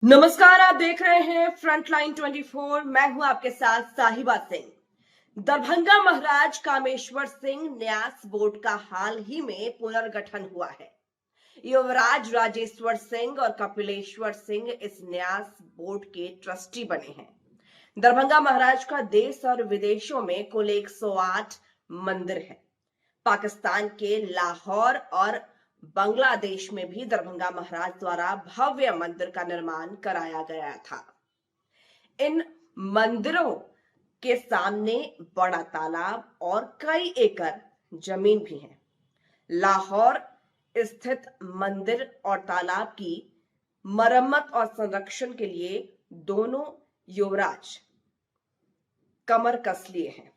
नमस्कार, आप देख रहे हैं फ्रंटलाइन 24। मैं हूं आपके साथ साहिबा सिंह। दरभंगा महाराज कामेश्वर सिंह न्यास बोर्ड का हाल ही में पुनर्गठन हुआ है। युवराज राजेश्वर सिंह और कपिलेश्वर सिंह इस न्यास बोर्ड के ट्रस्टी बने हैं। दरभंगा महाराज का देश और विदेशों में कुल 108 मंदिर है। पाकिस्तान के लाहौर और बांग्लादेश में भी दरभंगा महाराज द्वारा भव्य मंदिर का निर्माण कराया गया था। इन मंदिरों के सामने बड़ा तालाब और कई एकड़ जमीन भी है। लाहौर स्थित मंदिर और तालाब की मरम्मत और संरक्षण के लिए दोनों युवराज कमर कस लिए हैं।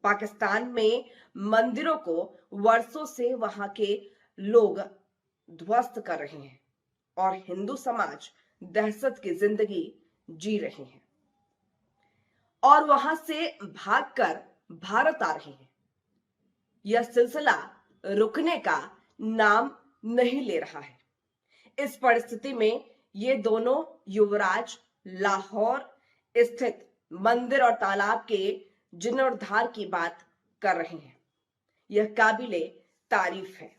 पाकिस्तान में मंदिरों को वर्षों से वहां के लोग ध्वस्त कर रहे हैं और हिंदू समाज दहशत की जिंदगी जी रहे हैं और वहां से भागकर भारत आ रहे हैं। यह सिलसिला रुकने का नाम नहीं ले रहा है। इस परिस्थिति में ये दोनों युवराज लाहौर स्थित मंदिर और तालाब के जीर्णोद्धार की बात कर रहे हैं। यह काबिले तारीफ है।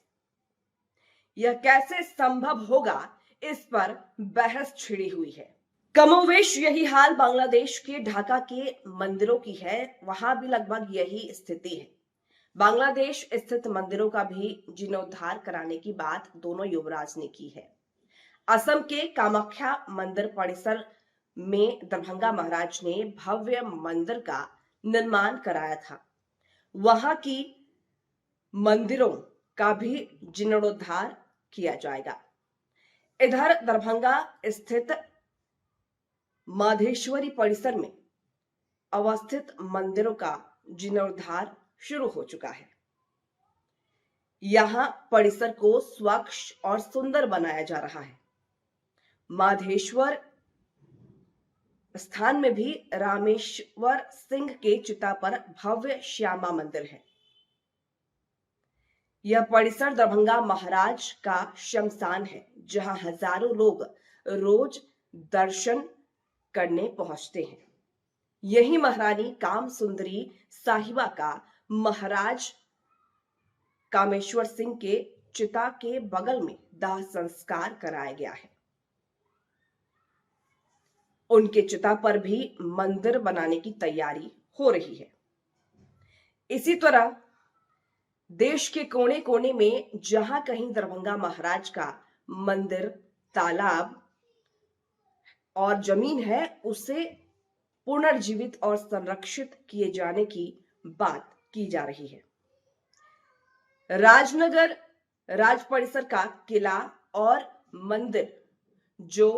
यह कैसे संभव होगा, इस पर बहस छिड़ी हुई है। कमोवेश यही हाल बांग्लादेश के ढाका के मंदिरों की है। वहां भी लगभग यही स्थिति है। बांग्लादेश स्थित मंदिरों का भी जीर्णोद्धार कराने की बात दोनों युवराज ने की है। असम के कामाख्या मंदिर परिसर में दरभंगा महाराज ने भव्य मंदिर का निर्माण कराया था। वहां की मंदिरों का भी जीर्णोद्धार किया जाएगा। इधर दरभंगा स्थित माधेश्वरी परिसर में अवस्थित मंदिरों का जीर्णोद्धार शुरू हो चुका है। यहां परिसर को स्वच्छ और सुंदर बनाया जा रहा है। माधेश्वर स्थान में भी रामेश्वर सिंह के चिता पर भव्य श्यामा मंदिर है। यह परिसर दरभंगा महाराज का शमशान है, जहां हजारों लोग रोज दर्शन करने पहुंचते हैं। यही महारानी काम सुंदरी साहिबा का महाराज कामेश्वर सिंह के चिता के बगल में दाह संस्कार कराया गया है। उनके चिता पर भी मंदिर बनाने की तैयारी हो रही है। इसी तरह देश के कोने कोने में जहां कहीं दरभंगा महाराज का मंदिर, तालाब और जमीन है, उसे पुनर्जीवित और संरक्षित किए जाने की बात की जा रही है। राजनगर राज परिसर का किला और मंदिर जो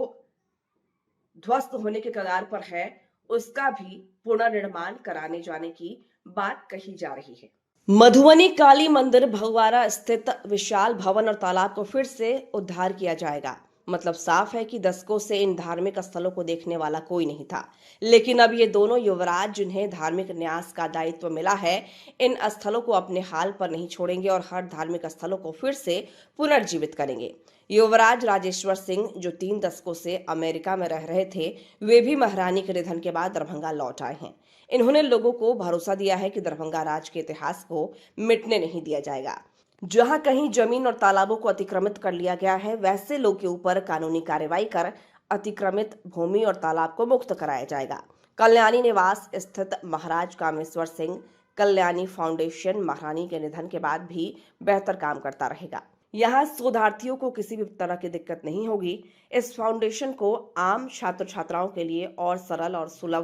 ध्वस्त होने के कगार पर है, उसका भी पुनर्निर्माण कराने जाने की बात कही जा रही है। मधुबनी काली मंदिर भगवाड़ा स्थित विशाल भवन और तालाब को फिर से उद्धार किया जाएगा। मतलब साफ है कि दशकों से इन धार्मिक स्थलों को देखने वाला कोई नहीं था, लेकिन अब ये दोनों युवराज जिन्हें धार्मिक न्यास का दायित्व मिला है, इन स्थलों को अपने हाल पर नहीं छोड़ेंगे और हर धार्मिक स्थलों को फिर से पुनर्जीवित करेंगे। युवराज राजेश्वर सिंह, जो 3 दशकों से अमेरिका में रह रहे थे, वे भी महारानी के निधन के बाद दरभंगा लौट आए हैं। इन्होंने लोगों को भरोसा दिया है कि दरभंगा राज के इतिहास को मिटने नहीं दिया जाएगा। जहां कहीं जमीन और तालाबों को अतिक्रमित कर लिया गया है, वैसे लोग के ऊपर कानूनी कार्रवाई कर अतिक्रमित भूमि और तालाब को मुक्त कराया जाएगा। कल्याणी निवास स्थित महाराज कामेश्वर सिंह कल्याणी फाउंडेशन महारानी के निधन के बाद भी बेहतर काम करता रहेगा। यहाँ शोधार्थियों को किसी भी तरह की दिक्कत नहीं होगी। इस फाउंडेशन को आम छात्र छात्राओं के लिए और सरल और सुलभ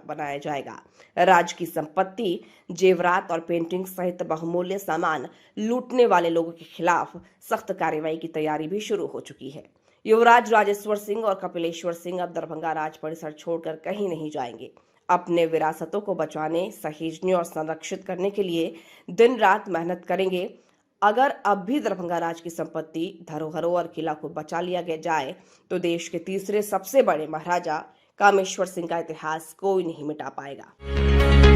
बनाया जाएगा। राज्य की संपत्ति, जेवरात और पेंटिंग सहित बहुमूल्य सामान लूटने वाले लोगों के खिलाफ सख्त कार्रवाई की तैयारी भी शुरू हो चुकी है। युवराज राजेश्वर सिंह और कपिलेश्वर सिंह अब दरभंगा राज परिसर छोड़कर कहीं नहीं जाएंगे। अपने विरासतों को बचाने, सहेजने और संरक्षित करने के लिए दिन रात मेहनत करेंगे। अगर अब भी दरभंगा राज की संपत्ति, धरोहरों और किला को बचा लिया जाए तो देश के तीसरे सबसे बड़े महाराजा कामेश्वर सिंह का इतिहास कोई नहीं मिटा पाएगा।